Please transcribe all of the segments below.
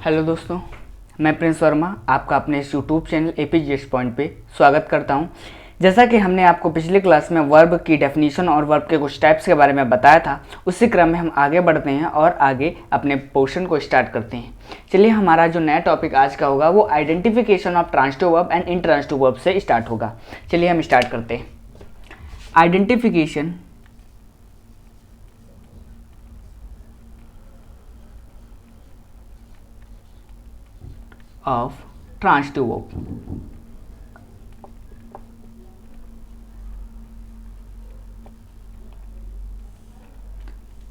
Hello दोस्तों, मैं Prince Verma आपका अपने इस यूट्यूब चैनल एपीजीएस पॉइंट पे स्वागत करता हूं। जैसा कि हमने आपको पिछली क्लास में वर्ब की डेफिनेशन और वर्ब के कुछ टाइप्स के बारे में बताया था, उसी क्रम में हम आगे बढ़ते हैं और आगे अपने पोर्शन को स्टार्ट करते हैं। चलिए, हमारा जो नया टॉपिक आज का होगा वो identification of transitive verb and intransitive verb से स्टार्ट होगा। चलिए हम स्टार्ट करते हैं। Identification of transitive verb।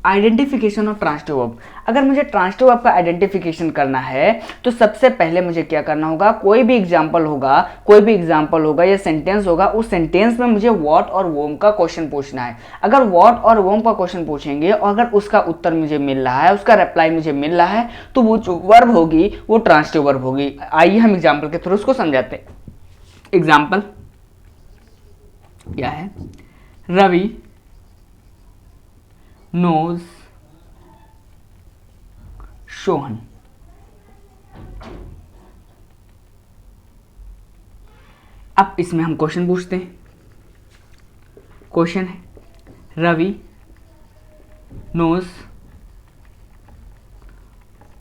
Identification of transitive verb. अगर मुझे ट्रांजिटिव वर्ब का आइडेंटिफिकेशन करना है तो सबसे पहले मुझे क्या करना होगा, कोई भी एग्जांपल होगा या सेंटेंस होगा, उस सेंटेंस में मुझे व्हाट और वोम का क्वेश्चन पूछना है। अगर व्हाट और वोम का क्वेश्चन पूछेंगे और अगर उसका उत्तर मुझे मिल रहा है, उसका रिप्लाई मुझे मिल रहा है, तो वो जो वर्ब होगी वो ट्रांजिटिव वर्ब होगी। आइए हम एग्जाम्पल के थ्रू उसको समझाते हैं। एग्जाम्पल क्या है? रवि नोज सोहन। अब इसमें हम क्वेश्चन पूछते हैं। क्वेश्चन है Ravi knows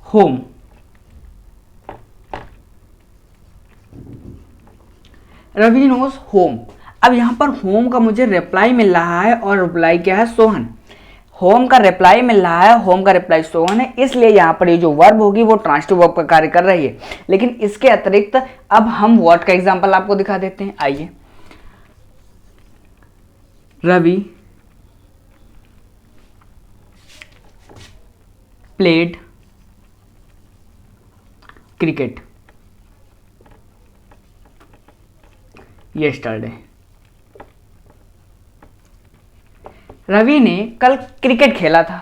home. Ravi knows home. अब यहां पर होम का मुझे रिप्लाई मिल रहा है और रिप्लाई क्या है? सोहन। होम का रिप्लाई मिल रहा है, होम का रिप्लाई सोहन है, इसलिए यहां पर ये जो वर्ब होगी वो ट्रांजिटिव वर्ब का कार्य कर रही है। लेकिन इसके अतिरिक्त अब हम व्हाट का एग्जांपल आपको दिखा देते हैं। आइए, Ravi played cricket yesterday. Ravi ने कल क्रिकेट खेला था।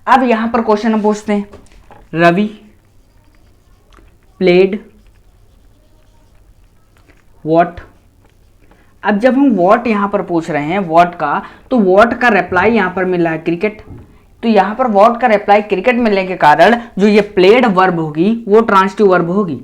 अब यहां पर क्वेश्चन हम पूछते हैं, रवि प्लेड व्हाट। अब जब हम व्हाट यहां पर पूछ रहे हैं व्हाट का, तो व्हाट का रिप्लाई यहां पर मिल रहा है क्रिकेट। तो यहां पर व्हाट का रिप्लाई क्रिकेट मिलने के कारण जो ये प्लेड वर्ब होगी वो ट्रांजिटिव वर्ब होगी।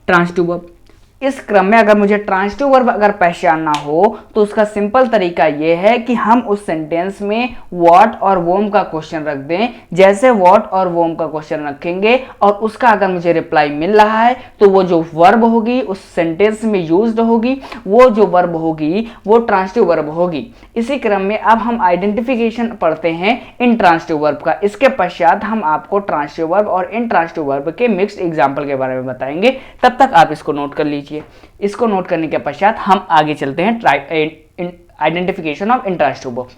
Transitive verb. इस क्रम में अगर मुझे ट्रांजिटिव वर्ब अगर पहचानना हो तो उसका सिंपल तरीका यह है कि हम उस सेंटेंस में व्हाट और वोम का क्वेश्चन रख दें। जैसे व्हाट और वोम का क्वेश्चन रखेंगे और उसका अगर मुझे रिप्लाई मिल रहा है तो वो जो वर्ब होगी उस सेंटेंस में यूज्ड होगी, वो जो वर्ब होगी वो ट्रांजिटिव वर्ब होगी। इसी क्रम में अब हम आइडेंटिफिकेशन पढ़ते हैं इनट्रांजिटिव वर्ब का। इसके पश्चात हम आपको ट्रांजिटिव वर्ब और इनट्रांजिटिव वर्ब के मिक्स्ड एग्जाम्पल के बारे में बताएंगे। तब तक आप इसको नोट कर लीजिए। इसको नोट करने के पश्चात हम आगे चलते हैं आइडेंटिफिकेशन ऑफ इंट्रांजिटिव वर्ब।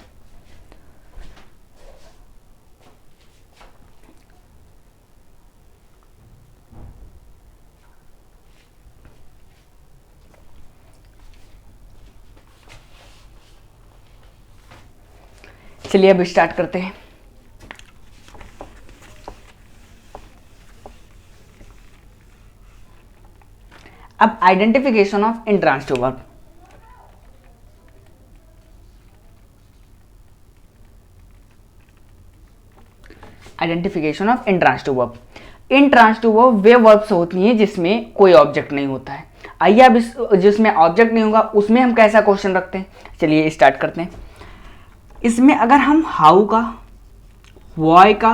चलिए अब स्टार्ट करते हैं। अब identification of intransitive verb. Identification of intransitive verb. Intransitive verb way verbs होती हैं जिसमें कोई ऑब्जेक्ट नहीं होता है। आइए अब जिसमें ऑब्जेक्ट नहीं होगा उसमें हम कैसा क्वेश्चन रखते हैं। चलिए स्टार्ट करते हैं। इसमें अगर हम हाउ का, व्हाई का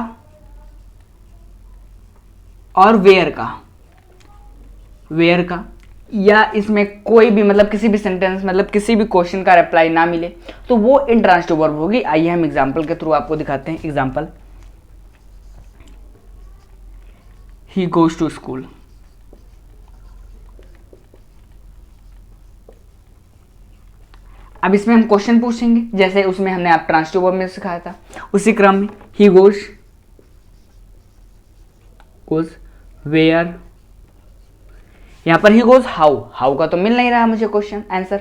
और वेयर का या इसमें कोई भी मतलब किसी भी सेंटेंस मतलब किसी भी क्वेश्चन का रिप्लाई ना मिले तो वो इनट्रांजिटिव वर्ब होगी। आइए हम एग्जांपल के थ्रू आपको दिखाते हैं। Example, he goes to school. अब इसमें हम क्वेश्चन पूछेंगे जैसे उसमें हमने आप ट्रांजिटिव वर्ब में सिखाया था। उसी क्रम में ही गोज वेयर। यहां पर ही गोज हाउ का तो मिल नहीं रहा मुझे क्वेश्चन आंसर,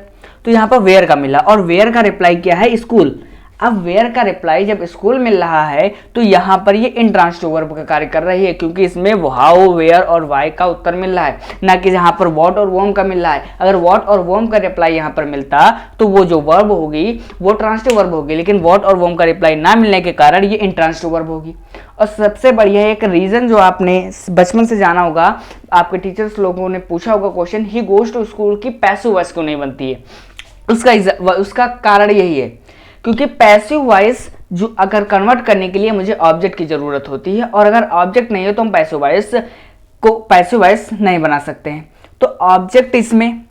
तो यहां पर वेयर का मिला और वेयर का रिप्लाई क्या है? स्कूल। अब वेयर का रिप्लाई जब स्कूल मिल रहा है तो यहाँ पर ये इंट्रांसिटिव वर्ब का कार्य कर रही है, क्योंकि इसमें हाउ, वेयर और वाई का उत्तर मिल रहा है, ना कि यहाँ पर व्हाट और वॉम का मिल रहा है। अगर व्हाट और वॉम का रिप्लाई यहाँ पर मिलता तो वो जो वर्ब होगी वो ट्रांसिटिव वर्ब होगी, लेकिन व्हाट और वॉम का रिप्लाई ना मिलने के कारण ये इंट्रांसिटिव वर्ब होगी। और सबसे बढ़िया एक रीजन जो आपने बचपन से जाना होगा, आपके टीचर्स लोगों ने पूछा होगा question, he goes to school की पैसिव वॉइस क्यों नहीं बनती है, उसका कारण यही है क्योंकि पैसिव वॉइस जो अगर कन्वर्ट करने के लिए मुझे ऑब्जेक्ट की जरूरत होती है, और अगर ऑब्जेक्ट नहीं हो तो हम पैसिव वॉइस नहीं बना सकते हैं। तो ऑब्जेक्ट इसमें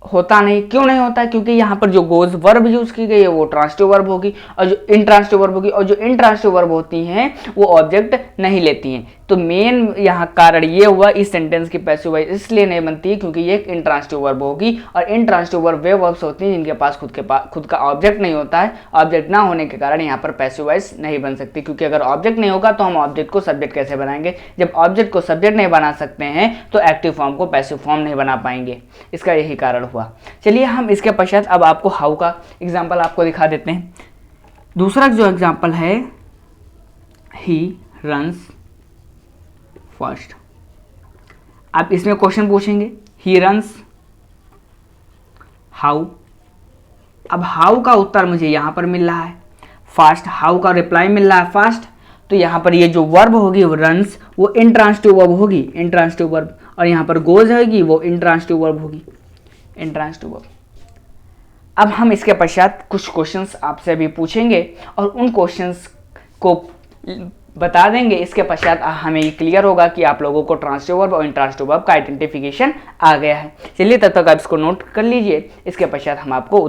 होता नहीं, क्यों नहीं होता? क्योंकि यहाँ पर जो गोज वर्ब यूज की गई है वो ट्रांसिटिव वर्ब होगी, और जो इंट्रांसिटिव वर्ब होगी, और जो इंट्रांसिटिव वर्ब होती हैं वो ऑब्जेक्ट नहीं लेती हैं। तो मेन यहाँ कारण ये हुआ इस सेंटेंस की पैसिव वॉइस इसलिए नहीं बनती है क्योंकि ये एक इंट्रांसिटिव वर्ब होगी, और इंट्रांसिटिव वर्ब वे वर्ब्स होती हैं जिनके पास खुद का ऑब्जेक्ट नहीं होता है। ऑब्जेक्ट ना होने के कारण यहाँ पर पैसिव वॉइस नहीं बन सकती, क्योंकि अगर ऑब्जेक्ट नहीं होगा तो हम ऑब्जेक्ट को सब्जेक्ट कैसे बनाएंगे? जब ऑब्जेक्ट को सब्जेक्ट नहीं बना सकते हैं तो एक्टिव फॉर्म को पैसिव फॉर्म नहीं बना पाएंगे, इसका यही कारण हुआ। चलिए हम इसके पश्चात अब आपको हाउ का एग्जाम्पल आपको दिखा देते हैं। दूसरा जो एग्जाम्पल है, ही रन्स फर्स्ट। आप इसमें क्वेश्चन पूछेंगे, ही रन्स हाउ। अब हाउ का उत्तर मुझे यहां पर मिल रहा है फास्ट, हाउ का रिप्लाई मिल रहा है फास्ट, तो यहां पर ये जो वर्ब होगी वो रन्स, वो इंट्रांसिटिव वर्ब होगी, इंट्रांसिटिव वर्ब, और यहां पर गोज होगी वो इंट्रांसिटिव वर्ब होगी, इंट्रांसिटिव वर्ब। अब हम इसके पश्चात कुछ क्वेश्चंस आपसे भी पूछेंगे और उन क्वेश्चंस को बता देंगे। इसके पश्चात हमें ये क्लियर होगा कि आप लोगों को ट्रांसिटिव वर्ब और इंट्रांसिटिव वर्ब का आइडेंटिफिकेशन आ गया है। चलिए तब तक आप इसको नोट कर लीजिए। इसके पश्चात हम आपको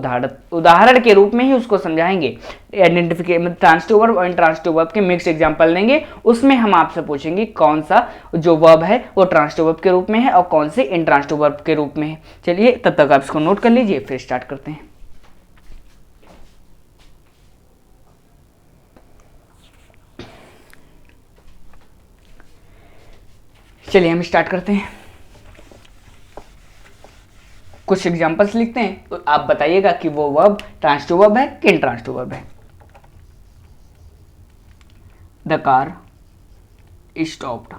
उदाहरण के रूप में ही उसको समझाएंगे। आइडेंटिफिकेशन ट्रांसिटिव वर्ब और इंट्रांसिटिव वर्ब के मिक्स्ड एग्जाम्पल देंगे, उसमें हम आपसे पूछेंगे कौन सा जो वर्ब है वो ट्रांसिटिव वर्ब के रूप में है और कौन से इंट्रांसिटिव वर्ब के रूप में है। चलिए तब तक आप इसको नोट कर लीजिए, फिर स्टार्ट करते हैं। चलिए हम स्टार्ट करते हैं। कुछ एग्जांपल्स लिखते हैं, तो आप बताइएगा कि वो वर्ब ट्रांसिटिव वर्ब है कि इंट्रांसिटिव वर्ब है। द कार स्टॉप्ड,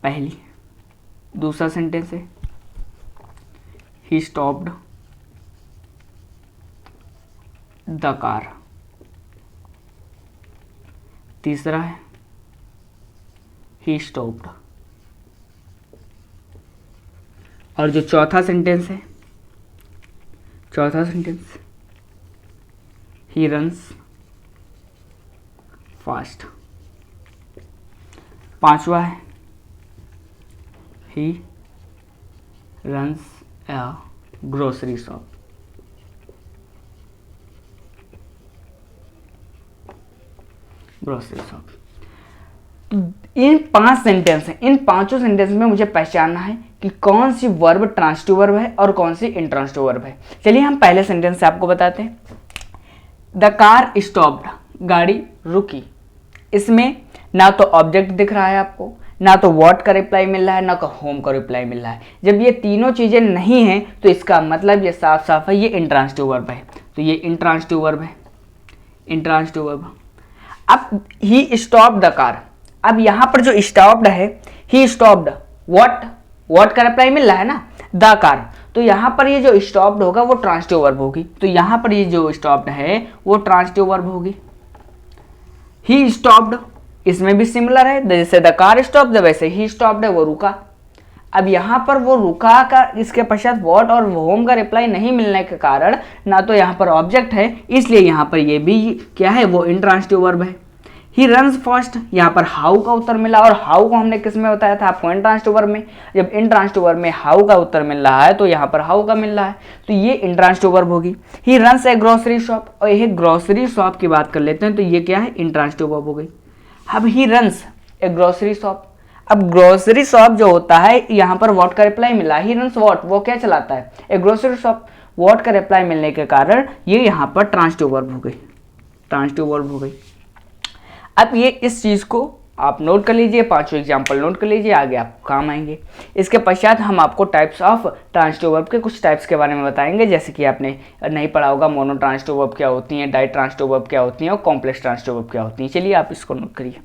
पहली। दूसरा सेंटेंस है, ही स्टॉप्ड द कार। तीसरा है, ही स्टॉप्ड। और जो चौथा सेंटेंस है, ही रन्स फास्ट। पांचवा है, he runs a grocery shop. Grocery shop. In 5 sentence हैं, इन पांचों सेंटेंस में मुझे पहचानना है कि कौन सी वर्ब ट्रांसिटिव वर्ब है और कौन सी इंट्रांसिटिव वर्ब है। चलिए हम पहले सेंटेंस से आपको बताते हैं। द कार स्टॉप्ड, गाड़ी रुकी। इसमें ना तो ऑब्जेक्ट दिख रहा है आपको, ना तो व्हाट का रिप्लाई मिल रहा है, ना तो होम का रिप्लाई मिल रहा है। जब ये तीनों चीजें नहीं हैं तो इसका मतलब ये साफ साफ है ये इंट्रांसिटिव वर्ब है। तो ये इंट्रांसिटिव वर्ब है, इंट्रांसिटिव वर्ब। अब ही स्टॉप्ड द कार, अब यहां पर जो स्टॉप्ड है, ही स्टॉप्ड व्हाट का रिप्लाई मिल रहा है ना, द कार, तो यहां पर ये जो स्टॉप्ड होगा वो ट्रांसिटिव वर्ब होगी। तो यहां पर ये जो स्टॉप्ड है वो ट्रांसिटिव वर्ब होगी। ही स्टॉप्ड, इसमें भी सिमिलर है, जैसे द कार स्टॉप्ड वैसे ही स्टॉप्ड है, वो रुका। अब यहाँ पर वो रुका का इसके पश्चात व्हाट और होम का रिप्लाई नहीं मिलने के कारण ना तो यहाँ पर ऑब्जेक्ट है, इसलिए यहाँ पर ये भी क्या है, वो इंट्रांसिटिव वर्ब है। ही रन्स फास्ट, यहाँ पर हाउ का उत्तर मिला, और हाउ को हमने किस में बताया था आपको, इंट्रांसिटिव वर्ब में। जब इंट्रांसिटिव वर्ब में हाउ का उत्तर मिल रहा है तो यहाँ पर हाउ का मिल रहा है, तो ये इंट्रांसिटिव वर्ब होगी। He runs A grocery shop, और ये ग्रोसरी शॉप की बात कर लेते हैं तो ये क्या है, इंट्रांसिटिव वर्ब हो गई। अब he runs A grocery shop, अब ग्रोसरी शॉप जो होता है यहाँ पर व्हाट का रिप्लाई मिला, ही रन्स व्हाट, वो क्या चलाता है, ए ग्रोसरी शॉप। व्हाट का रिप्लाई मिलने के कारण ये यहाँ पर ट्रांसिटिव वर्ब हो गई, ट्रांसिटिव वर्ब हो गई। अब ये इस चीज को आप नोट कर लीजिए, पांचों एग्जाम्पल नोट कर लीजिए, आगे आपको काम आएंगे। इसके पश्चात हम आपको टाइप्स ऑफ ट्रांसिटिव वर्ब के कुछ टाइप्स के बारे में बताएंगे, जैसे कि आपने नहीं पढ़ा होगा मोनो ट्रांसिटिव वर्ब क्या होती हैं, डाई ट्रांसिटिव वर्ब क्या होती हैं और कॉम्प्लेक्स ट्रांसिटिव वर्ब क्या होती हैं। चलिए आप इसको नोट करिए।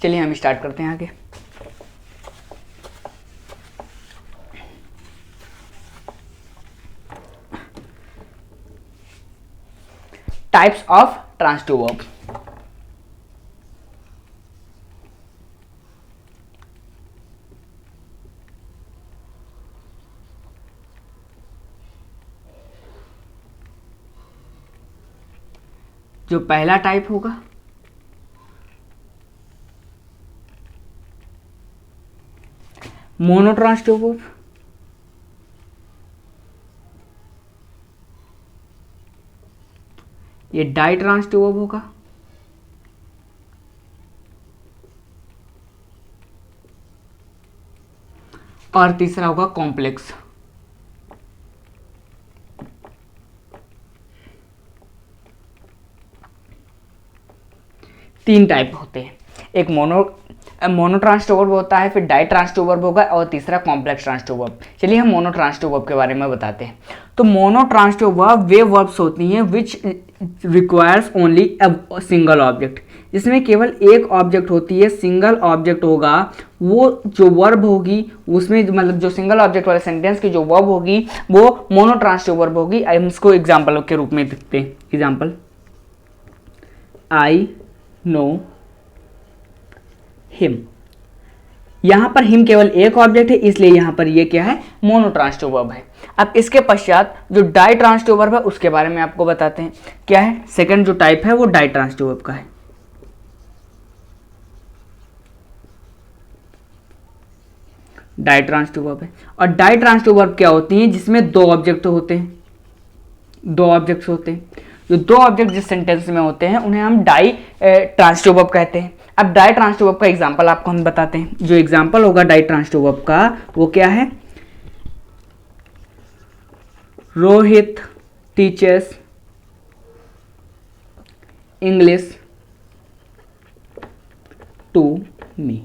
चलिए हम स्टार्ट करते हैं आगे। Types of transitive verb. जो पहला टाइप होगा मोनो ट्रांसिटिव वर्ब, ये डाई ट्रांसिटिव वर्ब होगा, और तीसरा होगा कॉम्प्लेक्स। तीन टाइप होते हैं, एक मोनो ट्रांसिटिव वर्ब होता है, फिर डाई ट्रांसिटिव वर्ब होगा और तीसरा कॉम्प्लेक्स ट्रांसिटिव वर्ब। चलिए हम मोनो ट्रांसिटिव वर्ब के बारे में बताते हैं। तो मोनो ट्रांसिटिव वर्ब वे वर्ब्स होती हैं which requires only a single object, जिसमें केवल एक ऑब्जेक्ट होती है, सिंगल ऑब्जेक्ट होगा। वो जो वर्ब होगी उसमें मतलब जो सिंगल ऑब्जेक्ट वाले सेंटेंस की जो वर्ब होगी वो मोनो ट्रांसिटिव वर्ब होगी। हम इसको एग्जाम्पल के रूप में देखते हैं। Example, I know him. यहां पर हिम केवल एक ऑब्जेक्ट है, इसलिए यहां पर ये क्या है, मोनो ट्रांसिटिव वर्ब है। अब इसके पश्चात जो डाई ट्रांसिटिव वर्ब है उसके बारे में आपको बताते हैं। क्या है, सेकंड जो टाइप है वो डाई ट्रांसिटिव वर्ब का है। डाई ट्रांसिटिव वर्ब है। और डाई ट्रांसिटिव वर्ब क्या होती है, जिसमें दो ऑब्जेक्ट होते हैं, दो ऑब्जेक्ट्स होते हैं। जो दो ऑब्जेक्ट जिस सेंटेंस में होते हैं उन्हें हम डाई ट्रांसिटिव वर्ब कहते हैं। अब डाई ट्रांसिटिव वर्ब का एग्जांपल आपको हम बताते हैं। जो एग्जांपल होगा डाई ट्रांसिटिव वर्ब का वो क्या है, Rohit teaches English to me.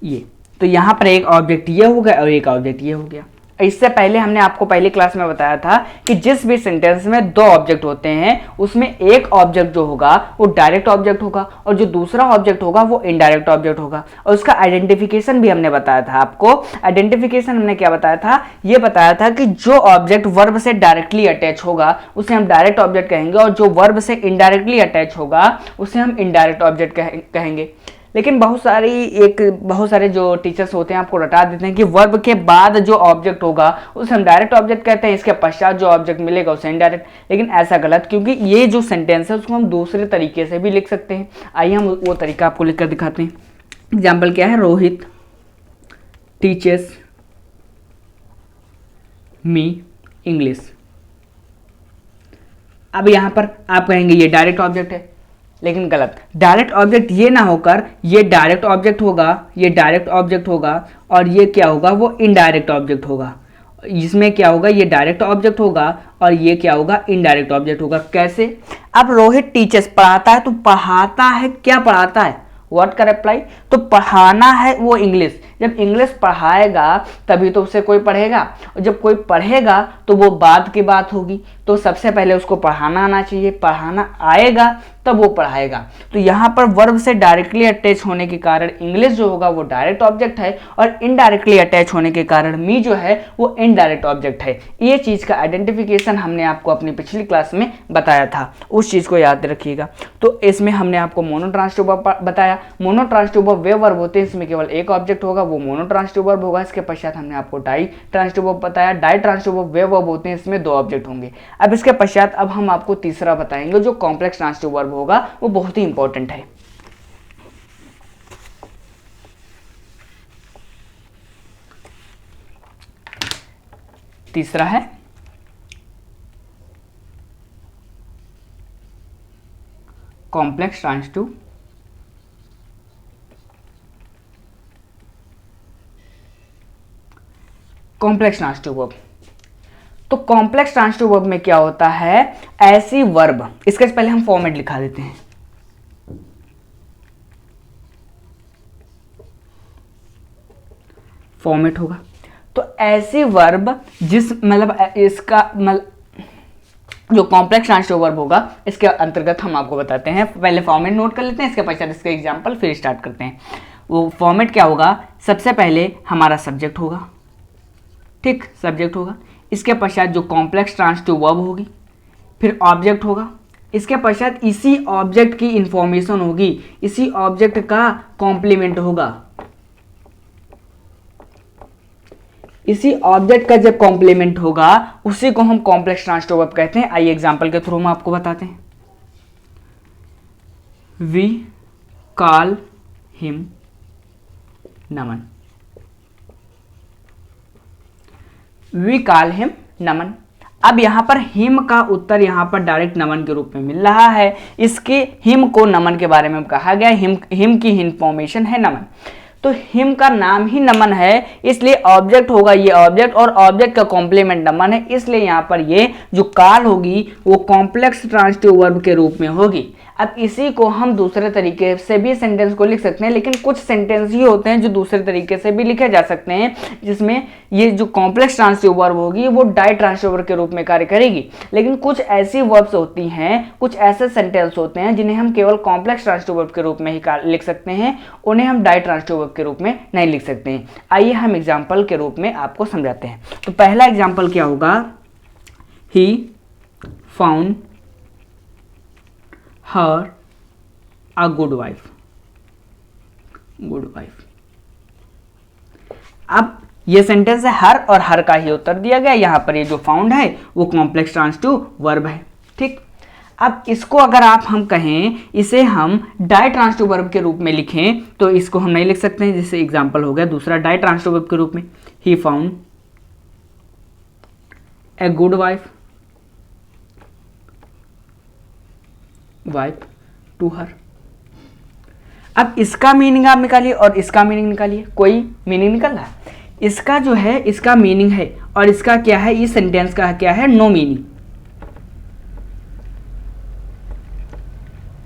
ये तो यहां पर एक ऑब्जेक्ट ये हो गया और एक ऑब्जेक्ट ये हो गया। इससे पहले हमने आपको पहली क्लास में बताया था कि जिस भी सेंटेंस में दो ऑब्जेक्ट होते हैं उसमें एक ऑब्जेक्ट जो होगा वो डायरेक्ट ऑब्जेक्ट होगा और जो दूसरा ऑब्जेक्ट होगा वो इनडायरेक्ट ऑब्जेक्ट होगा। और उसका आइडेंटिफिकेशन भी हमने बताया था आपको। आइडेंटिफिकेशन हमने क्या बताया था, ये बताया था कि जो ऑब्जेक्ट वर्ब से डायरेक्टली अटैच होगा उसे हम डायरेक्ट ऑब्जेक्ट कहेंगे और जो वर्ब से इनडायरेक्टली अटैच होगा उसे हम इनडायरेक्ट ऑब्जेक्ट कहेंगे। लेकिन बहुत सारे जो टीचर्स होते हैं आपको रटा देते हैं कि वर्ब के बाद जो ऑब्जेक्ट होगा उसे हम डायरेक्ट ऑब्जेक्ट कहते हैं, इसके पश्चात जो ऑब्जेक्ट मिलेगा उसे इनडायरेक्ट। लेकिन ऐसा गलत, क्योंकि ये जो सेंटेंस है उसको हम दूसरे तरीके से भी लिख सकते हैं। आइए हम वो तरीका आपको लिखकर दिखाते हैं। एग्जाम्पल क्या है, रोहित टीचर्स मी इंग्लिश। अब यहां पर आप कहेंगे ये डायरेक्ट ऑब्जेक्ट है, लेकिन गलत। डायरेक्ट ऑब्जेक्ट ये ना होकर ये डायरेक्ट ऑब्जेक्ट होगा, ये डायरेक्ट ऑब्जेक्ट होगा और ये क्या होगा, वो इनडायरेक्ट ऑब्जेक्ट होगा। इसमें क्या होगा, ये डायरेक्ट ऑब्जेक्ट होगा और ये क्या होगा, इनडायरेक्ट ऑब्जेक्ट होगा। कैसे, अब रोहित टीचर्स पढ़ाता है, तो पढ़ाता है, क्या पढ़ाता है, व्हाट का रिप्लाई, तो पढ़ाना है वो इंग्लिश। जब इंग्लिश पढ़ाएगा तभी तो उसे कोई पढ़ेगा, और जब कोई पढ़ेगा तो वो बाद की बात होगी। तो सबसे पहले उसको पढ़ाना आना चाहिए, पढ़ाना आएगा तब वो पढ़ाएगा। तो यहाँ पर वर्ब से डायरेक्टली अटैच होने के कारण इंग्लिश जो होगा वो डायरेक्ट ऑब्जेक्ट है और इनडायरेक्टली अटैच होने के कारण मी जो है वो इनडायरेक्ट ऑब्जेक्ट है। ये चीज़ का आइडेंटिफिकेशन हमने आपको अपनी पिछली क्लास में बताया था, उस चीज़ को याद रखिएगा। तो इसमें हमने आपको मोनो ट्रांसिटिव वर्ब बताया। मोनो ट्रांसिटिव वर्ब वे वर्ब होते हैं इसमें केवल एक ऑब्जेक्ट होगा, वो मोनो ट्रांसिटिव वर्ब होगा। इसके पश्चात हमने आपको डाई ट्रांसिटिव वर्ब बताया। डाई ट्रांसिटिव वर्ब वे वर्ब होते हैं इसमें दो ऑब्जेक्ट होंगे। अब इसके पश्चात अब हम आपको तीसरा बताएंगे जो कॉम्प्लेक्स ट्रांसिटिव वर्ब होगा, वो बहुत ही इंपॉर्टेंट है। तीसरा है complex transitive complex transitive verb. तो कॉम्प्लेक्स ट्रांजिटिव वर्ब में क्या होता है, ऐसी वर्ब, इसके पहले हम फॉर्मेट लिखा देते हैं। फॉर्मेट होगा तो ऐसी वर्ब जिस मतलब इसका जो कॉम्प्लेक्स ट्रांजिटिव वर्ब होगा इसके अंतर्गत हम आपको बताते हैं। पहले फॉर्मेट नोट कर लेते हैं, इसके पश्चात इसके एग्जांपल फिर स्टार्ट करते हैं। वो फॉर्मेट क्या होगा, सबसे पहले हमारा सब्जेक्ट होगा, ठीक, सब्जेक्ट होगा। इसके पश्चात जो कॉम्प्लेक्स ट्रांजिटिव वर्ब होगी, फिर ऑब्जेक्ट होगा। इसके पश्चात इसी ऑब्जेक्ट की इंफॉर्मेशन होगी, इसी ऑब्जेक्ट का कॉम्प्लीमेंट होगा। इसी ऑब्जेक्ट का जब कॉम्प्लीमेंट होगा उसी को हम कॉम्प्लेक्स ट्रांजिटिव वर्ब कहते हैं। आइए एग्जांपल के थ्रू हम आपको बताते हैं। We call him Naman, we call him Naman. अब यहां पर हिम का उत्तर यहां पर डायरेक्ट नमन के रूप में मिल रहा है। इसके हिम को नमन के बारे में कहा गया, हिम की इंफॉर्मेशन है नमन। तो हिम का नाम ही नमन है, इसलिए ऑब्जेक्ट होगा ये ऑब्जेक्ट, और ऑब्जेक्ट का कॉम्प्लीमेंट नमन है, इसलिए यहां पर ये जो कॉल होगी वो कॉम्प्लेक्स ट्रांजिटिव वर्ब के रूप में होगी। अब इसी को हम दूसरे तरीके से भी सेंटेंस को लिख सकते हैं, लेकिन कुछ सेंटेंस ही होते हैं जो दूसरे तरीके से भी लिखे जा सकते हैं, जिसमें ये जो कॉम्प्लेक्स ट्रांजिटिव वर्ब होगी वो डाई ट्रांजिटिव वर्ब के रूप में कार्य करेगी। लेकिन कुछ ऐसी वर्ब्स होती हैं, कुछ ऐसे सेंटेंस होते हैं जिन्हें हम केवल कॉम्प्लेक्स ट्रांजिटिव वर्ब के रूप में ही लिख सकते हैं, उन्हें हम डाई ट्रांजिटिव वर्ब के रूप में नहीं लिख सकते हैं। आइए हम एग्जाम्पल के रूप में आपको समझाते हैं। तो पहला एग्जाम्पल क्या होगा, he found her a good wife, good wife. अब ये सेंटेंस है, हर और हर का ही उत्तर दिया गया। यहां पर ये जो फाउंड है वो कॉम्प्लेक्स ट्रांजिटिव वर्ब है, ठीक। अब इसको अगर हम कहें, इसे हम डाई ट्रांजिटिव वर्ब के रूप में लिखें तो इसको हम नहीं लिख सकते हैं। जैसे एग्जांपल हो गया दूसरा डाई ट्रांजिटिव वर्ब के रूप में, he found a good wife, wife to her. अब इसका मीनिंग आप निकालिए और इसका मीनिंग निकालिए, कोई मीनिंग निकल रहा है। इसका जो है इसका मीनिंग है और इसका क्या है, इस सेंटेंस का क्या है, नो मीनिंग।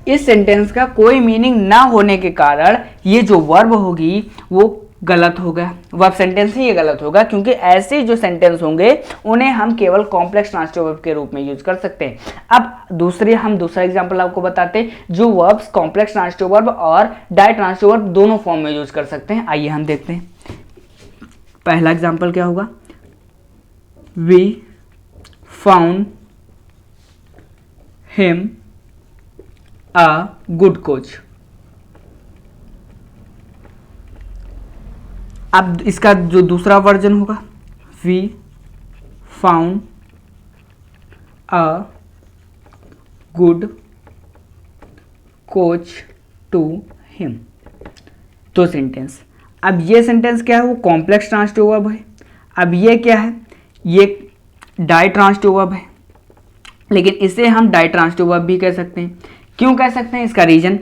इस सेंटेंस का कोई मीनिंग ना होने के कारण ये जो वर्ब होगी वो गलत होगा, वर्ब सेंटेंस ही ये गलत होगा, क्योंकि ऐसे जो सेंटेंस होंगे उन्हें हम केवल कॉम्प्लेक्स ट्रांजिटिव वर्ब के रूप में यूज कर सकते हैं। अब दूसरा एग्जांपल आपको बताते हैं जो वर्ब्स कॉम्प्लेक्स ट्रांजिटिव वर्ब और डाई ट्रांजिटिव वर्ब दोनों फॉर्म में यूज कर सकते हैं। आइए हम देखते हैं। पहला एग्जांपल क्या होगा, we found him a good coach. अब इसका जो दूसरा वर्जन होगा, we found a good coach to him. दो सेंटेंस। अब ये सेंटेंस क्या है, वो कॉम्प्लेक्स ट्रांजिटिव वर्ब है। अब ये क्या है, ये डाई ट्रांजिटिव वर्ब है, लेकिन इसे हम डाई ट्रांजिटिव वर्ब भी कह सकते हैं। क्यों कह सकते हैं, इसका reason,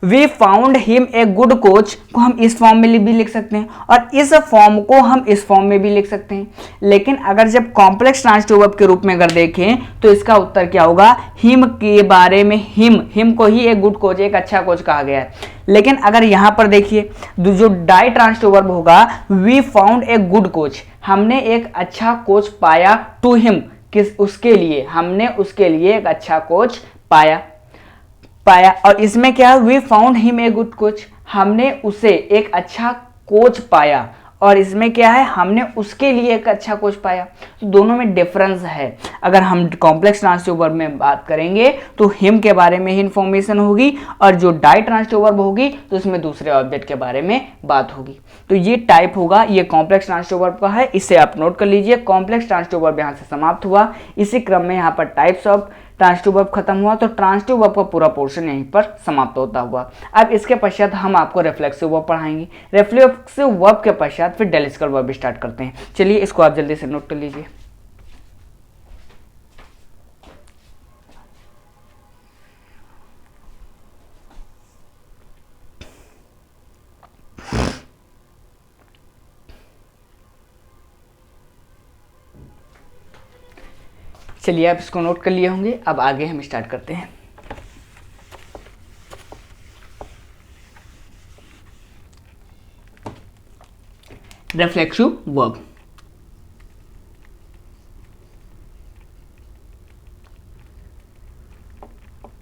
we found him a good coach को हम इस फॉर्म में भी लिख सकते हैं और इस फॉर्म को हम इस फॉर्म में भी लिख सकते हैं। लेकिन अगर जब कॉम्प्लेक्स ट्रांजिटिव वर्ब के रूप में अगर देखें तो इसका उत्तर क्या होगा, हिम के बारे में, हिम को ही एक गुड कोच, एक अच्छा कोच कहा गया है। लेकिन अगर यहां पर देखिए जो डाई ट्रांजिटिव वर्ब होगा, we found a good coach, हमने एक अच्छा कोच पाया, टू हिम, किस, उसके लिए, हमने उसके लिए एक अच्छा कोच पाया। और इसमें क्या है, we found him a good coach, हमने उसे एक अच्छा कोच पाया, और इसमें क्या है, हमने उसके लिए एक अच्छा कोच पाया। तो दोनों में डिफरेंस है। अगर हम कॉम्प्लेक्स ट्रांजिटिव वर्ब में बात करेंगे तो हिम के बारे में ही इंफॉर्मेशन होगी, और जो डाई ट्रांजिटिव वर्ब होगी तो उसमें दूसरे ऑब्जेक्ट के बारे में बात होगी। तो ये टाइप होगा, ये कॉम्प्लेक्स ट्रांजिटिव वर्ब का है, इसे आप नोट कर लीजिए। कॉम्प्लेक्स ट्रांजिटिव वर्ब यहाँ से समाप्त हुआ। इसी क्रम में यहाँ पर टाइप्स ऑफ ट्रांजिटिव वर्ब खत्म हुआ, तो ट्रांजिटिव वर्ब का पूरा पोर्शन यहीं पर समाप्त होता हुआ। अब इसके पश्चात हम आपको रिफ्लेक्सिव वर्ब पढ़ाएंगे। रिफ्लेक्सिव वर्ब के पश्चात फिर डेलिस्कल वर्ब स्टार्ट करते हैं। चलिए इसको आप जल्दी से नोट कर लीजिए। चलिए आप इसको नोट कर लिए होंगे। अब आगे हम स्टार्ट करते हैं। Reflexive verb.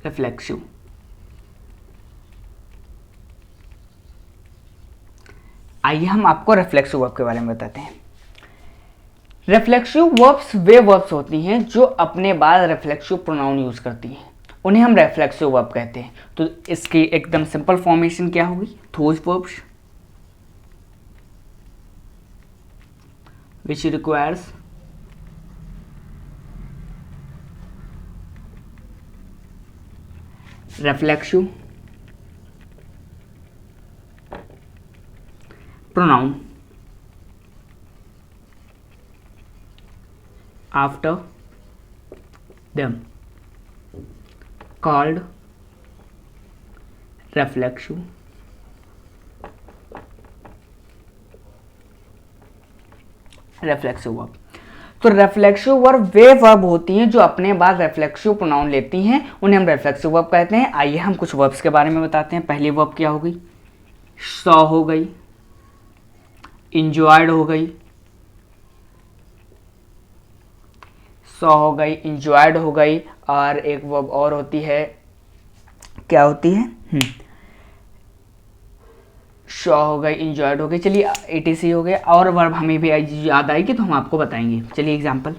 रिफ्लेक्सिव, आइए हम आपको रिफ्लेक्सिव वर्ब के बारे में बताते हैं। रिफ्लेक्सिव वर्ब्स वे वर्ब्स होती हैं जो अपने बाद रिफ्लेक्सिव प्रोनाउन यूज करती हैं, उन्हें हम रिफ्लेक्सिव वर्ब कहते हैं। तो इसकी एकदम सिंपल फॉर्मेशन क्या होगी? Those verbs which requires reflexive pronoun after them called reflexive reflexive verb. तो रिफ्लेक्सिव वर्ब वे वर्ब होती हैं जो अपने बाद रिफ्लेक्सिव प्रोनाउन लेती हैं, उन्हें हम रिफ्लेक्सिव वर्ब कहते हैं। आइए हम कुछ वर्ब्स के बारे में बताते हैं। पहली वर्ब क्या हो गई? सॉ हो गई, इंजॉयड हो गई, सॉ हो गई, इंजॉयड हो गई, और एक वर्ब और होती है, क्या होती है? शॉ हो गई, इंजॉयड हो गई। चलिए एटीसी हो गया, और वर्ब हमें भी याद आएगी तो हम आपको बताएंगे। चलिए example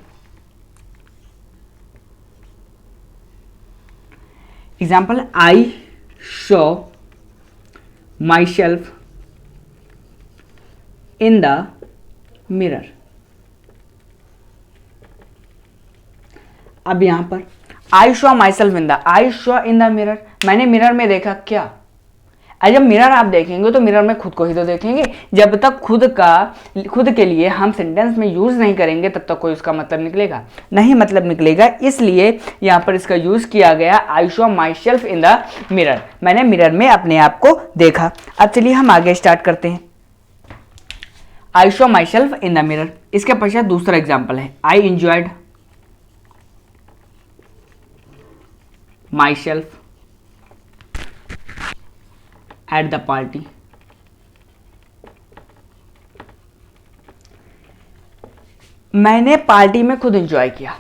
I saw myself in the mirror. अब यहां पर I saw myself in the, I saw in the mirror, मैंने मिरर में देखा क्या? जब मिरर आप देखेंगे तो मिरर में खुद को ही तो देखेंगे। जब तक खुद के लिए हम सेंटेंस में यूज नहीं करेंगे तब तक कोई उसका मतलब निकलेगा नहीं, मतलब निकलेगा। इसलिए यहां पर इसका यूज किया गया, I saw myself in the mirror, मैंने मिरर में अपने आप को देखा। अब चलिए हम आगे स्टार्ट करते हैं। I saw myself in the mirror. इसके पश्चात दूसरा एग्जाम्पल है, I enjoyed myself at the party। मैंने पार्टी में खुद एंजॉय किया।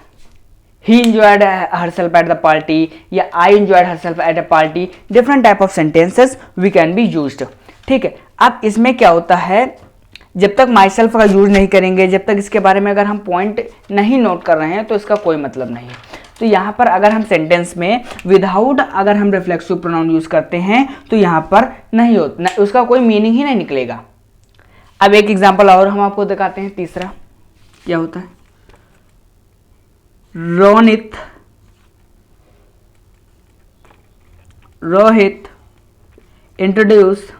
He enjoyed herself at the party या I enjoyed herself at a party। Different type of sentences we can be used. ठीक है, अब इसमें क्या होता है, जब तक माई सेल्फ का यूज नहीं करेंगे, जब तक इसके बारे में अगर हम पॉइंट नहीं नोट कर रहे हैं तो इसका कोई मतलब नहीं है। तो यहाँ पर अगर हम सेंटेंस में विदाउट अगर हम रिफ्लेक्सिव प्रोनाउन यूज करते हैं तो यहाँ पर नहीं होता, उसका कोई मीनिंग ही नहीं निकलेगा। अब एक एग्जांपल और हम आपको दिखाते हैं। तीसरा क्या होता है? Rohit introduce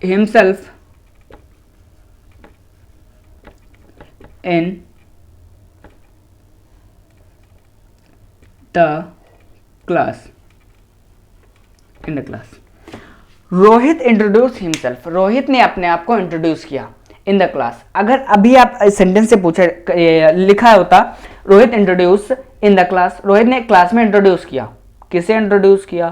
himself in the class। Rohit introduce himself, Rohit ने अपने आप को इंट्रोड्यूस किया इन द क्लास। अगर अभी आप सेंटेंस से पूछा लिखा होता Rohit introduce in the class, Rohit ने क्लास में इंट्रोड्यूस किया, किसे इंट्रोड्यूस किया,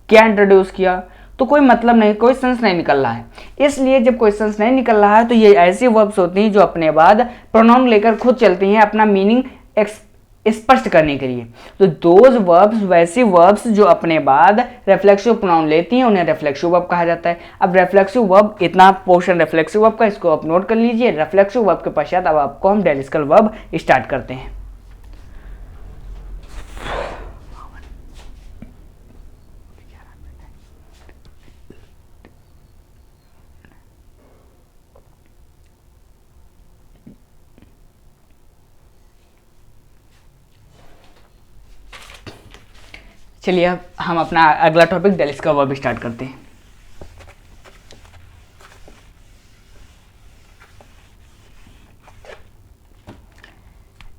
क्या इंट्रोड्यूस किया, तो कोई मतलब नहीं, कोई सेंस नहीं निकल रहा है। इसलिए जब कोई सेंस नहीं निकल रहा है तो ये ऐसी वर्ब्स होती हैं जो अपने बाद प्रोनाउन लेकर खुद चलती हैं अपना मीनिंग स्पष्ट करने के लिए। तो दोज वर्ब्स वैसी वर्ब्स जो अपने बाद रिफ्लेक्सिव प्रोनाउन लेती हैं उन्हें रिफ्लेक्सिव वर्ब कहा जाता है। अब रिफ्लेक्सिव वर्ब, इतना पोर्शन रिफ्लेक्सिव वर्ब का, इसको आप नोट कर लीजिए। रिफ्लेक्सिव वर्ब के पश्चात अब आपको हम डेलिस्कल वर्ब स्टार्ट करते हैं। चलिए अब हम अपना अगला टॉपिक डेलिस्कल वर्ब स्टार्ट करते हैं।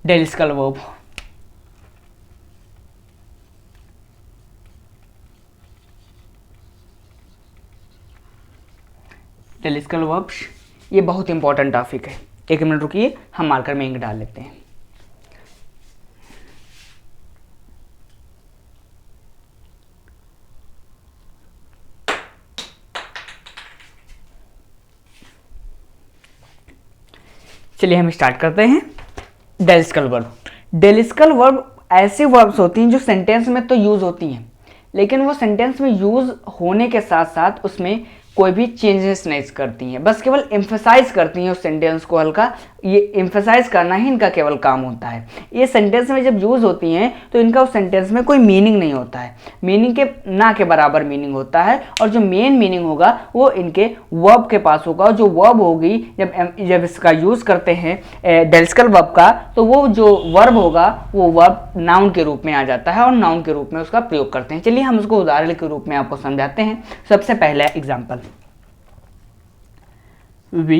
डेलिस्कल वर्ब, डेलिस्कल वर्ब्स ये बहुत इंपॉर्टेंट टॉपिक है। 1 मिनट रुकिए, हम मार्कर में इंक डाल लेते हैं। चलिए हम स्टार्ट करते हैं। डेलिस्कल वर्ब। डेलिस्कल वर्ब ऐसे वर्ब्स होती हैं जो सेंटेंस में तो यूज होती हैं, लेकिन वो सेंटेंस में यूज होने के साथ साथ उसमें कोई भी चेंजेस नहीं करती हैं, बस केवल एम्फेसाइज करती हैं उस सेंटेंस को हल्का। ये एम्फेसाइज करना ही इनका केवल काम होता है। ये सेंटेंस में जब यूज़ होती हैं तो इनका उस सेंटेंस में कोई मीनिंग नहीं होता है, मीनिंग के ना के बराबर मीनिंग होता है, और जो मेन मीनिंग होगा वो इनके वर्ब के पास होगा। और जो वर्ब होगी जब इसका यूज़ करते हैं डेलिस्कल वर्ब का, तो वो जो वर्ब होगा वो वर्ब नाउन के रूप में आ जाता है और नाउन के रूप में उसका प्रयोग करते हैं। चलिए हम उसको उदाहरण के रूप में आपको समझाते हैं। सबसे पहला example, we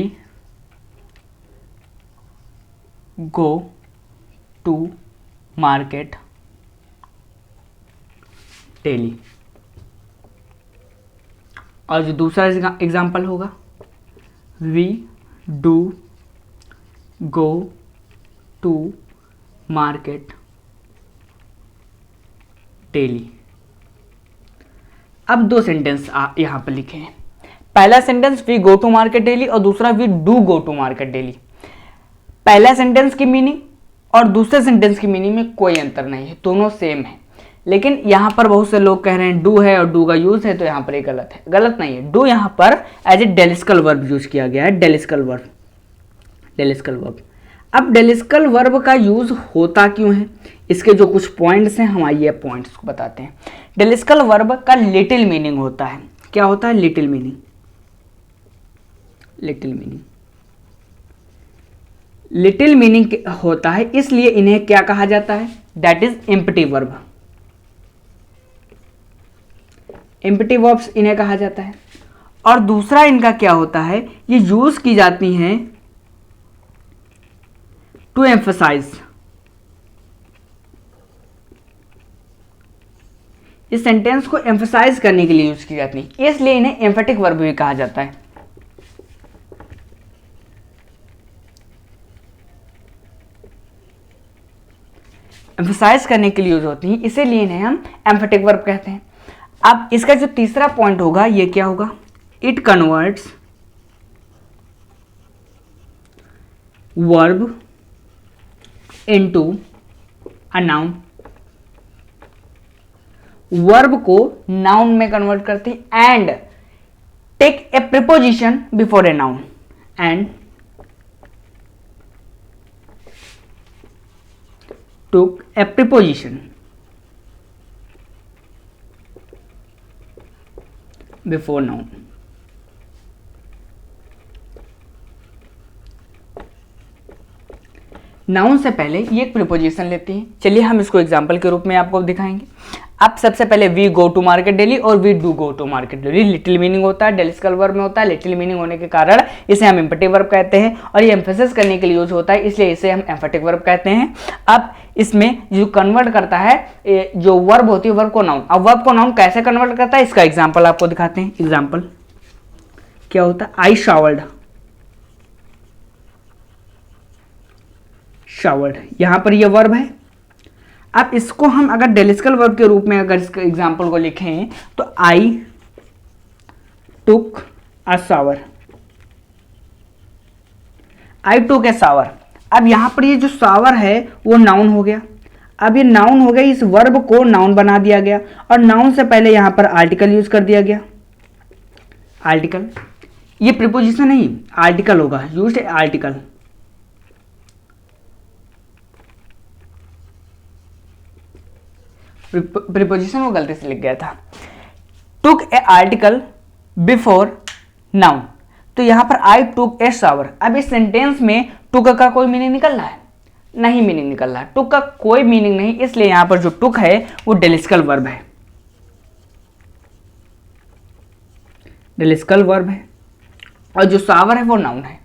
go to market daily। और जो दूसरा एग्जाम्पल होगा, we do go to market daily। अब 2 सेंटेंस यहां पर लिखे हैं। पहला sentence we go to market daily और दूसरा we do go to market daily. पहला सेंटेंस की मीनिंग और दूसरे सेंटेंस की मीनिंग में कोई अंतर नहीं है, दोनों सेम है। लेकिन यहां पर बहुत से लोग कह रहे हैं डू है और डू का यूज है, तो यहां पर ये गलत है। गलत नहीं है, डू यहां पर एज ए डेलिस्कल वर्ब यूज किया गया है। डेलिस्कल वर्ब, डेलिस्कल वर्ब। अब डेलिस्कल वर्ब का यूज होता क्यों है, इसके जो कुछ पॉइंट्स हैं, हम आइए पॉइंट्स को बताते हैं। डेलिस्कल वर्ब का लिटिल मीनिंग होता है। क्या होता है? Little meaning. Little meaning, little meaning होता है, इसलिए इन्हें क्या कहा जाता है? That is empty verb. Empty verbs इन्हें कहा जाता है। और दूसरा इनका क्या होता है, ये यूज की जाती हैं टू एम्फसाइज। इस सेंटेंस को एम्फसाइज करने के लिए यूज की जाती है, इसलिए इन्हें एम्फेटिक वर्ब भी कहा जाता है। एम्फसाइज करने के लिए यूज होती हैं, इसीलिए इन्हें हम एम्फेटिक वर्ब कहते हैं। अब इसका जो तीसरा पॉइंट होगा, ये क्या होगा? It converts verb into a noun. Verb को नाउन में कन्वर्ट करते हैं and take a preposition before a noun. And took a preposition before noun। Noun से पहले ये एक प्रीपोजिशन लेती है। चलिए हम इसको एग्जाम्पल के रूप में आपको दिखाएंगे। अब सबसे पहले we go to market daily और we do go to market daily. Little meaning होता है, डेलिस्कल वर्ब में होता है। लिटिल मीनिंग होने के कारण इसे हम एम्फेटिक वर्ब कहते हैं, और ये एम्फेसिस करने के लिए यूज होता है, इसलिए इसे हम एम्फेटिक वर्ब कहते हैं। अब इसमें जो कन्वर्ट करता है, जो वर्ब होती है वर्ब को नाउन। अब वर्ब को नाउन कैसे कन्वर्ट करता है, इसका एग्जाम्पल आपको दिखाते हैं। एग्जाम्पल क्या होता है? आई शावर्ड। शावर्ड, यहां पर यह वर्ब है। अब इसको हम अगर डेलिस्कल वर्ब के रूप में अगर इसके एग्जाम्पल को लिखें तो आई टुक a shower. I took A shower. अब यहां पर ये जो शावर है वो नाउन हो गया। अब ये नाउन हो गया, इस वर्ब को नाउन बना दिया गया, और नाउन से पहले यहां पर आर्टिकल यूज कर दिया गया। आर्टिकल, ये प्रीपोजिशन नहीं, आर्टिकल होगा, यूज्ड आर्टिकल। प्रीपोजिशन वो गलती से लिख गया था। टुक ए आर्टिकल बिफोर नाउन, तो यहां पर आई टुक ए शावर। अब इस सेंटेंस में टुक का कोई मीनिंग निकल रहा है? नहीं मीनिंग निकल रहा है, टुक का कोई मीनिंग नहीं, इसलिए यहां पर जो टुक है वो डेलिस्कल वर्ब है। डेलिस्कल वर्ब है, और जो शावर है वो नाउन है।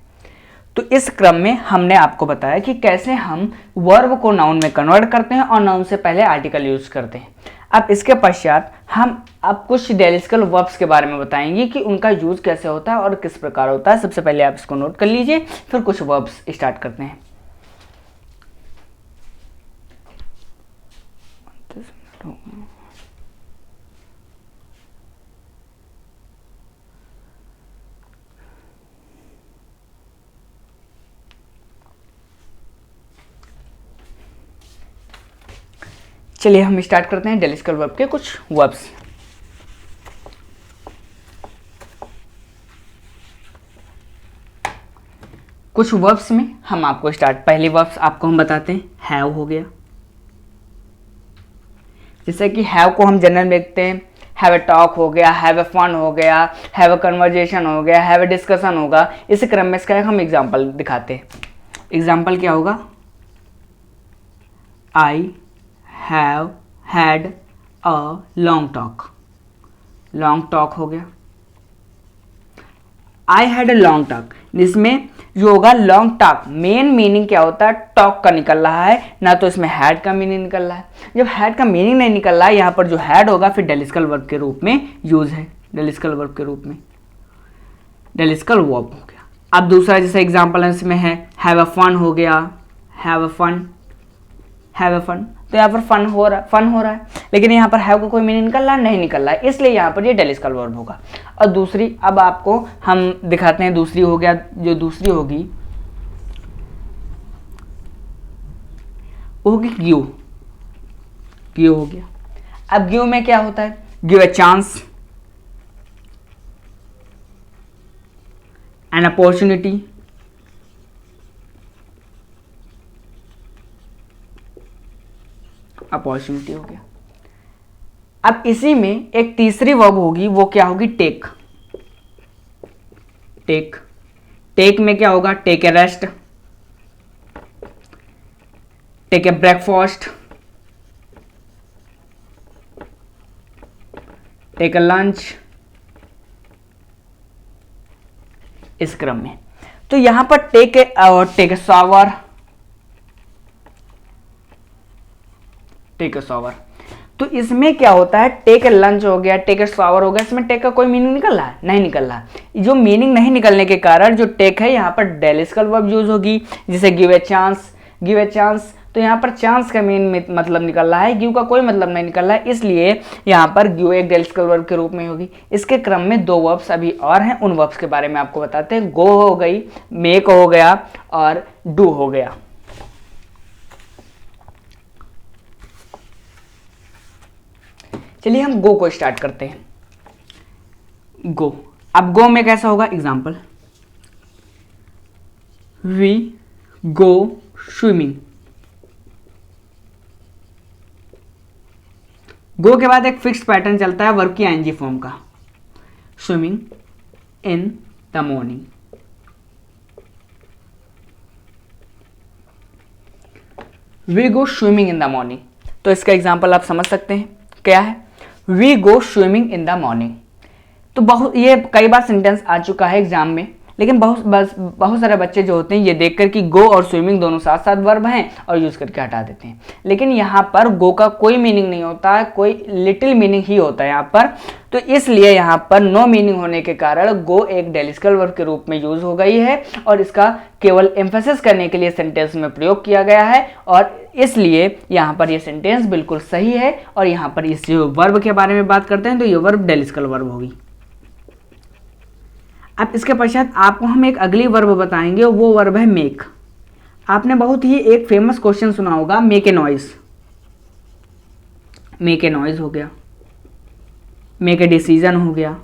तो इस क्रम में हमने आपको बताया कि कैसे हम वर्ब को नाउन में कन्वर्ट करते हैं और नाउन से पहले आर्टिकल यूज करते हैं। अब इसके पश्चात हम अब कुछ डेलिस्कल वर्ब्स के बारे में बताएंगे कि उनका यूज कैसे होता है और किस प्रकार होता है। सबसे पहले आप इसको नोट कर लीजिए, फिर कुछ वर्ब्स स्टार्ट करते हैं। चलिए हम स्टार्ट करते हैं डेलिस्कल वर्ब के कुछ वर्ब्स। कुछ वर्ब्स में हम आपको पहली वर्ब्स आपको हम बताते हैं। हैव हो गया, जैसे कि हैव को हम जनरल में देखते हैं, हैव ए टॉक हो गया, हैव ए फन हो गया, हैव ए कन्वर्जेशन हो गया, हैव ए डिस्कशन होगा। इस क्रम में इसका हम एग्जाम्पल दिखाते हैं। एग्जाम्पल क्या होगा? I have had a long talk. Long talk हो गया। I had a long talk, जिसमें जो होगा लॉन्ग टॉक, मेन मीनिंग क्या होता है? टॉक का निकल रहा है, ना तो इसमें हैड का मीनिंग निकल रहा है। जब हैड का मीनिंग नहीं निकल रहा है, यहाँ पर जो हैड होगा फिर डेलिस्कल वर्ब के रूप में यूज है। डेलिस्कल वर्ब के रूप में डेलिस्कल वर्ब हो गया। अब दूसरा जैसे एग्जाम्पल इसमें है हैव अ फन हो गया, have a fun, have a fun, तो यहाँ पर फन हो रहा है, लेकिन यहाँ पर हैव का कोई मीनिंग निकल रहा है? नहीं निकल रहा है, इसलिए यहाँ पर ये डेलिस्कल वर्ब होगा। और दूसरी अब आपको हम दिखाते हैं, दूसरी हो गया, जो दूसरी होगी वो होगी गिव। गिव हो गया। अब गिव में क्या होता है? Give a chance, an opportunity, opportunity हो गया। अब इसी में एक तीसरी वर्ब होगी, वो क्या होगी? टेक। टेक, टेक में क्या होगा? Take a rest, take a breakfast, take a lunch, इस क्रम में। तो यहां पर take a shower, take a shower. तो इसमें क्या होता है? टेक ए लंच हो गया, टेक ए शावर हो गया, इसमें टेक का कोई मीनिंग निकल रहा है? नहीं निकल रहा है। जो मीनिंग नहीं निकलने के कारण जो टेक है यहाँ पर डेलिस्कल वर्ब यूज होगी। जैसे give a chance, give a chance, तो यहाँ पर चांस का मेन मतलब निकल रहा है, गिव का कोई मतलब नहीं निकल रहा है, इसलिए यहाँ पर गिव एक डेलिस्कल वर्ब के रूप में होगी। इसके क्रम में दो वर्ब्स अभी और हैं, उन वर्ब्स के बारे में आपको बताते हैं। गो हो गई, मेक हो गया और डू हो गया। चलिए हम गो को स्टार्ट करते हैं। गो, अब गो में कैसा होगा? Example, we go swimming. Go के बाद एक फिक्स्ड पैटर्न चलता है वर्ब की आईएनजी फॉर्म का। Swimming in the morning, we go swimming in the morning. तो इसका एग्जाम्पल आप समझ सकते हैं क्या है? We go swimming in the morning. तो ये कई बार सेंटेंस आ चुका है एग्जाम में, लेकिन बहुत सारे बच्चे जो होते हैं ये देखकर कि गो और स्विमिंग दोनों साथ साथ वर्ब हैं और यूज करके हटा देते हैं। लेकिन यहाँ पर गो का कोई मीनिंग नहीं होता है, कोई लिटिल मीनिंग ही होता है यहाँ पर। तो इसलिए यहाँ पर नो मीनिंग होने के कारण गो एक डेलिस्कल वर्ब के रूप में यूज हो गई है और इसका केवल एम्फेसिस करने के लिए सेंटेंस में प्रयोग किया गया है, और इसलिए यहाँ पर ये सेंटेंस बिल्कुल सही है। और यहाँ पर इस वर्ब के बारे में बात करते हैं तो ये वर्ब डेलिस्कल वर्ब होगी। अब इसके पश्चात आपको हम एक अगली वर्ब बताएंगे, वो वर्ब है मेक। आपने बहुत ही एक फेमस क्वेश्चन सुना होगा, make a noise. Make a noise हो गया, मेक ए डिसीजन हो गया,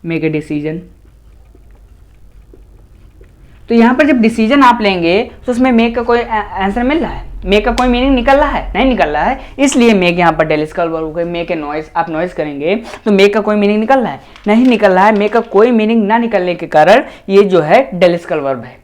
मेक ए डिसीजन। तो यहां पर जब डिसीजन आप लेंगे तो उसमें मेक का कोई आंसर मिल रहा है? मेक का कोई मीनिंग निकल रहा है? नहीं निकल रहा है, इसलिए मेक यहाँ पर डेलिस्कल वर्ब हो गई। मेक ए नॉइज, आप नॉइज करेंगे तो मेक का कोई मीनिंग निकल रहा है? नहीं निकल रहा है। मेक का कोई मीनिंग ना निकलने के कारण ये जो है डेलिस्कल वर्ब है।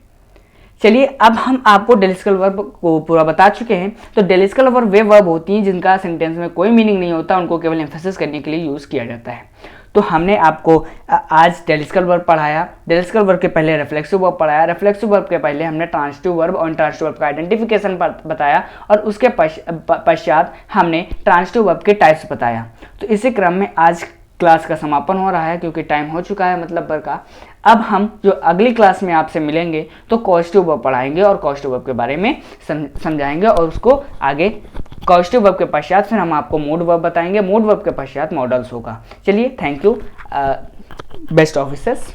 चलिए अब हम आपको डेलिस्कल वर्ब को पूरा बता चुके हैं। तो डेलिस्कल वर्ब वे वर्ब होती हैं जिनका सेंटेंस में कोई मीनिंग नहीं होता, उनको केवल एम्फेसिस करने के लिए यूज किया जाता है। तो हमने आपको आज टेलिस्कल वर्ब पढ़ाया, टेलिस्कल वर्ब के पहले रिफ्लेक्सिव वर्ब पढ़ाया, रिफ्लेक्सिव वर्ब के पहले हमने ट्रांजिटिव वर्ब और इंट्रांजिटिव वर्ब का आइडेंटिफिकेशन बताया और उसके पश्चात हमने ट्रांजिटिव वर्ब के टाइप्स बताया। तो इसी क्रम में आज क्लास का समापन हो रहा है क्योंकि टाइम हो चुका है मतलब भर का। अब हम जो अगली क्लास में आपसे मिलेंगे तो कॉजेटिव वर्ब पढ़ाएंगे और कॉजेटिव वर्ब के बारे में समझाएंगे और उसको आगे कॉजेटिव वर्ब के पश्चात फिर हम आपको मूड वर्ब बताएंगे, मूड वर्ब के पश्चात मॉडल्स होगा। चलिए, थैंक यू, बेस्ट ऑफिसर्स।